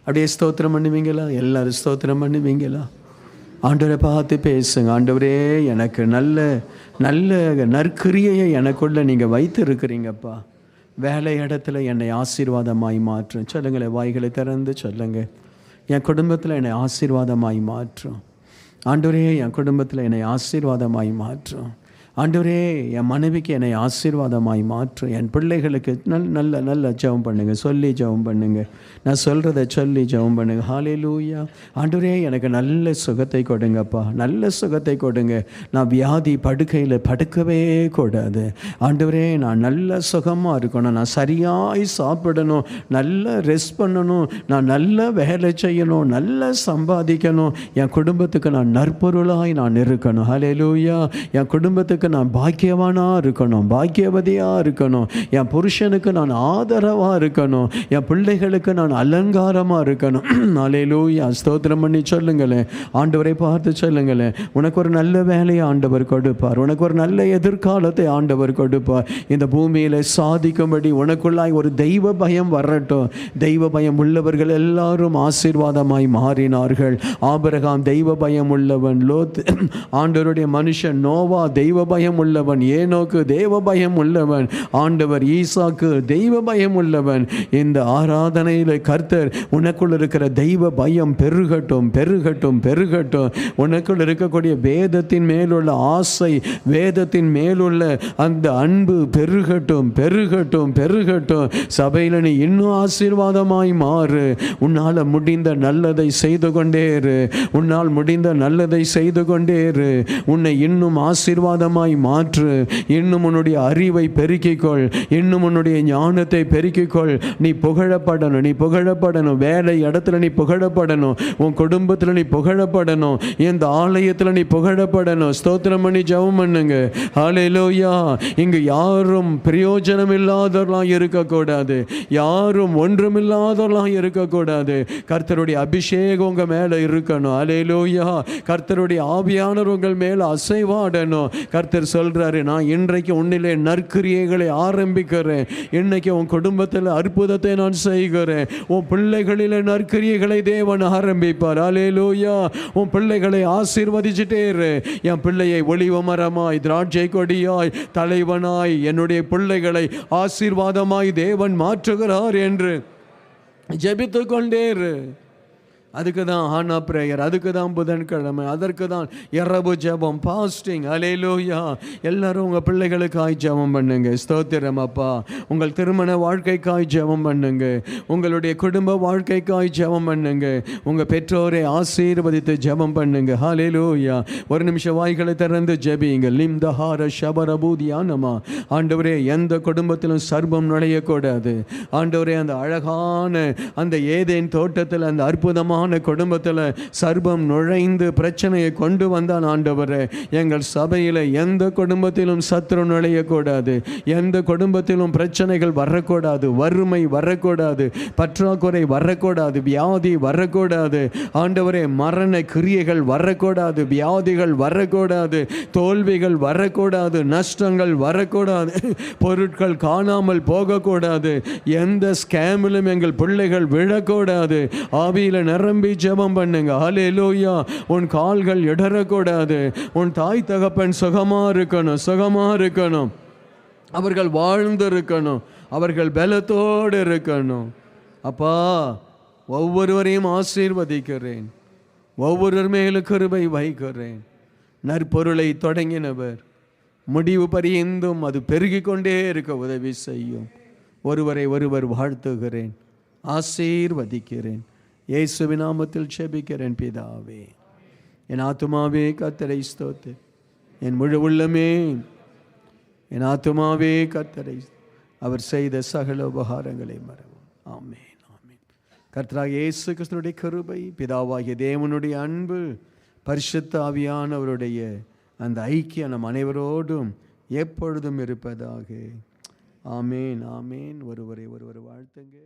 அப்படியே ஸ்தோத்திரம் பண்ணுவீங்களா? எல்லாரும் ஸ்தோத்திரம் பண்ணுவீங்களா? ஆண்டவரை பார்த்து பேசுங்க. ஆண்டவரே, எனக்கு நல்ல நல்ல நற்கிரியையை எனக்குள்ளே நீங்கள் வைத்து இருக்கிறீங்கப்பா. வேலை இடத்துல என்னை ஆசீர்வாதமாய் மாற்றும். சொல்லுங்களேன், வாய்களை திறந்து சொல்லுங்க. என் குடும்பத்தில் என்னை ஆசீர்வாதமாய் மாற்றும். ஆண்டவரே, என் குடும்பத்தில் என்னை ஆசீர்வாதமாய் மாற்றும். ஆண்டவரே, என் மனைவிக்கு என்னை ஆசீர்வாதமாய் மாற்றும். என் பிள்ளைகளுக்கு நல்ல நல்ல ஜெபம் பண்ணுங்கள். சொல்லி ஜெபம் பண்ணுங்கள். நான் சொல்கிறத சொல்லி ஜெபம் பண்ணுங்கள். ஹல்லேலூயா. ஆண்டவரே, எனக்கு நல்ல சுகத்தை கொடுங்கப்பா. நல்ல சுகத்தை கொடுங்க. நான் வியாதி படுக்கையில் படுக்கவே கூடாது. ஆண்டவரே, நான் நல்ல சுகமாக இருக்கணும். நான் சரியாய் சாப்பிடணும். நல்ல ரெஸ்ட் பண்ணணும். நான் நல்ல வேலை செய்யணும். நல்ல சம்பாதிக்கணும். என் குடும்பத்துக்கு நான் நற்பொருளாய் நான் இருக்கணும். ஹல்லேலூயா. என் குடும்பத்துக்கு நான் பாக்கியவானாக இருக்கணும். பாக்கியவதியாக இருக்கணும். என் புருஷனுக்கு நான் ஆதரவாக இருக்கணும். என் பிள்ளைகளுக்கு நான் அலங்காரமாக இருக்கணும். ஹல்லேலூயா. ஸ்தோத்திரம் பண்ணி சொல்லுங்களேன். ஆண்டவரை பார்த்து சொல்லுங்களேன். உனக்கு ஒரு நல்ல வேலையை ஆண்டவர் கொடுப்பார். உனக்கு ஒரு நல்ல எதிர்காலத்தை ஆண்டவர் கொடுப்பார். இந்த பூமியில் சாதிக்கும்படி உனக்குள்ளாய் ஒரு தெய்வ பயம் வரட்டும். தெய்வ பயம் உள்ளவர்கள் எல்லாரும் ஆசீர்வாதமாய் மாறினார்கள். ஆபிரகாம் தெய்வ பயம் உள்ளவன். லோத் ஆண்டவருடைய மனுஷன். நோவா தெய்வ பயம் உள்ளவன். ஏனோக்கு தெய்வ பயம் உள்ளவன். ஆண்டவர் ஈசாக்கு தெய்வ பயம் உள்ளவன். இந்த ஆராதனையில் கர்த்தர் உனக்குள் இருக்கிற தெய்வ பயம் பெருகட்டும், பெருகட்டும், பெருகட்டும். உனக்குள் இருக்கக்கூடிய வேதத்தின் மேலுள்ள ஆசை, வேதத்தின் மேலுள்ள அந்த அன்பு பெருகட்டும், பெருகட்டும், பெருகட்டும். சபையில் நீ இன்னும் ஆசீர்வாதமாய் மாறு. உன்னால் முடிந்த நல்லதை செய்து கொண்டே இரு. உன்னால் முடிந்த நல்லதை செய்து கொண்டே இரு. உன்னை இன்னும் ஆசீர்வாதமாய் மாற்று. இன்னும் உன்னுடைய அறிவை பெருக்கிக்கொள். இன்னும் உன்னுடைய ஞானத்தை பெருக்கிக்கொள். நீ புகழப்படணும். நீ புகழப்படணும். வேலை இடத்துல நீ புகழப்படணும். உன் குடும்பத்தில் நீ புகழப்படணும். இந்த ஆலயத்தில் நீ புகழப்படணும். ஸ்தோத்திரம் பண்ணி ஜெபம் பண்ணுங்க. ஹல்லேலூயா. இங்கு யாரும் பிரயோஜனம் இல்லாதவர்களாக இருக்கக்கூடாது. யாரும் ஒன்றுமில்லாதவர்களாக இருக்கக்கூடாது. கர்த்தருடைய அபிஷேகம் உங்கள் மேலே இருக்கணும். ஹல்லேலூயா. கர்த்தருடைய ஆவியானவர் உங்கள் மேலே அசைவாடணும். கர்த்தர் சொல்றாரு, நான் இன்றைக்கு உன்னிலே நற்கிரியைகளை ஆரம்பிக்கிறேன். இன்னைக்கு உன் குடும்பத்தில் அற்புதத்தை நான் செய்கிறேன். உன் பிள்ளைகளிலே நற்கிரியைகளை தேவன் ஆரம்பிப்பார். ஹல்லேலூயா. உன் பிள்ளைகளை ஆசீர்வதிச்சுட்டே இரு. என் பிள்ளையை ஒலிவ மரமாய், திராட்சை கொடியாய், தலைவனாய், என்னுடைய பிள்ளைகளை ஆசீர்வாதமாய் தேவன் மாற்றுகிறார் என்று ஜெபித்து கொண்டே இரு. அதுக்கு தான் ஹானா பிரேயர், அதுக்கு தான் புதன்கிழமை, அதற்கு தான் இரவு ஜெபம், பாஸ்டிங். ஹல்லேலூயா. எல்லாரும் உங்கள் பிள்ளைகளுக்காய் ஜெபம் பண்ணுங்க. ஸ்தோத்திரம் அப்பா. உங்கள் திருமண வாழ்க்கைக்காய் ஜெபம் பண்ணுங்க. உங்களுடைய குடும்ப வாழ்க்கைக்காய் ஜெபம் பண்ணுங்க. உங்கள் பெற்றோரை ஆசீர்வதித்து ஜெபம் பண்ணுங்க. ஹல்லேலூயா. ஒரு நிமிஷம் வாய்களை திறந்து ஜெபிங்க. லிம்தஹார ஷபரபூதியானமா. ஆண்டவரே, எந்த குடும்பத்திலும் சர்பம் நுழையக்கூடாது. ஆண்டவரே, அந்த அழகான அந்த ஏதேன் தோட்டத்தில் அந்த அற்புதமான குடும்பத்தில் சர்பம் நுழைந்து பிரச்சனையை கொண்டு வந்தான். ஆண்டவரே, எங்கள் சபையில் எந்த குடும்பத்திலும் சத்துரு நுழையக்கூடாது. எந்த குடும்பத்திலும் பிரச்சனைகள் வரக்கூடாது. வறுமை வரக்கூடாது. பற்றாக்குறை வரக்கூடாது. வியாதி வரக்கூடாது. ஆண்டவரே, மரண கிரியைகள் வரக்கூடாது. வியாதிகள் வரக்கூடாது. தோல்விகள் வரக்கூடாது. நஷ்டங்கள் வரக்கூடாது. பொருட்கள் காணாமல் போகக்கூடாது. எந்த ஸ்கேமிலும் எங்கள் பிள்ளைகள் விழக்கூடாது. ஆவியில் நிரம்பி ஜெபம் பண்ணுங்க. ஹல்லேலூயா. உன் கால்கள் இடறக்கூடாது. உன் தாய் தகப்பன் சுகமா இருக்கணும், சுகமா இருக்கணும். அவர்கள் வாழ்ந்து இருக்கணும். அவர்கள் பலத்தோடு இருக்கணும். அப்பா, ஒவ்வொருவரையும் ஆசீர்வதிக்கிறேன். ஒவ்வொருவர் மேலும் கிருபை வைக்கிறேன். நற்பொருளை தொடங்கினவர் முடிவு பரியந்தும் அது பெருகிக் கொண்டே இருக்க உதவி செய்யும். ஒருவரை ஒருவர் வாழ்த்துகிறேன், ஆசீர்வதிக்கிறேன். இயேசுவின் நாமத்தில் ஜெபிக்கிறேன் பிதாவே. என் ஆத்துமாவே கர்த்தரை ஸ்தோத்திரி. என் முழு உள்ளமே என் ஆத்துமாவே கர்த்தரை, அவர் செய்த சகல உபகாரங்களை மறவும். ஆமென், ஆமென். கர்த்தராகிய இயேசு கிறிஸ்துவினுடைய கிருபை, பிதாவாகிய தேவனுடைய அன்பு, பரிசுத்த ஆவியானவருடைய அந்த ஐக்கியம் நம் அனைவரோடும் எப்பொழுதும் இருப்பதாக. ஆமென், ஆமென். ஒருவரை ஒருவர் வாழ்த்துங்க.